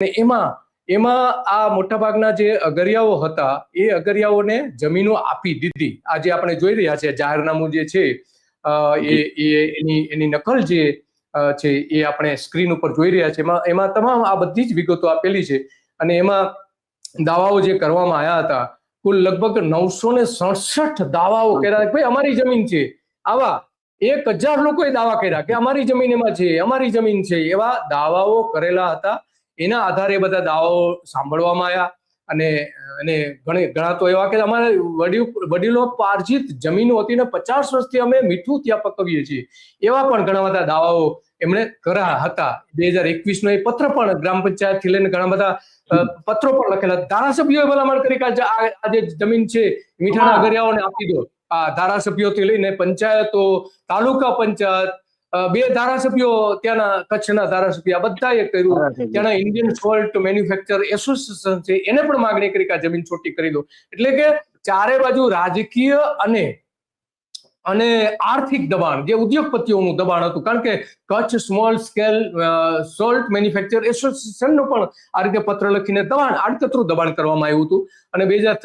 એમાં એમાં આ મોટાભાગના જે અગરિયાઓ હતા એ અગરિયાઓને જમીનો આપી દીધી. આજે આપણે જોઈ રહ્યા છે જાહેરનામું જે છે એની નકલ જે છે એ આપણે સ્ક્રીન ઉપર જોઈ રહ્યા છે. એમાં તમામ આ બધી જ વિગતો આપેલી છે અને એમાં દાવાઓ જે કરવામાં આવ્યા હતા કુલ લગભગ 967 દાવાઓ કર્યા. ભાઈ અમારી જમીન છે, આવા 1000 લોકોએ દાવા કર્યા કે અમારી જમીન એમાં છે, અમારી જમીન છે, એવા દાવાઓ કરેલા હતા. એના આધારે બધા દાવાઓ સાંભળવામાં આવ્યા અને ઘણા તો એવા કે અમારે વડીલો પાર્જિત જમીનો હતી ને 50 વર્ષથી અમે મીઠું ત્યાં પકવીએ છીએ, એવા પણ ઘણા બધા દાવાઓ એમણે કર્યા હતા. 2021 નો એ પત્ર પણ ગ્રામ પંચાયત થી લઈને ઘણા બધા પત્રો પણ લખેલા. ધારાસભ્યોએ ભલામણ કરી કે આ જે જમીન છે મીઠાના અગરિયાઓને આપી દો. આ ધારાસભ્યોથી લઈને પંચાયતો, તાલુકા પંચાયત, 2 ધારાસભ્યો ત્યાંના કચ્છના ધારાસભ્ય આ બધાએ કર્યું. ત્યાંના ઇન્ડિયન સોલ્ટ મેન્યુફેક્ચર એસોસિએશન છે એને પણ માગણી કરી કે આ જમીન છોટી કરી દો. એટલે કે ચારે બાજુ રાજકીય અને આર્થિક દબાણ, જે ઉદ્યોગપતિઓનું દબાણ હતું. કારણ કે Kutch small scale salt manufacture એસોસિએશનનું પણ આ રીતે પત્ર લખીને આડકતરું દબાણ કરવામાં આવ્યું હતું અને 2023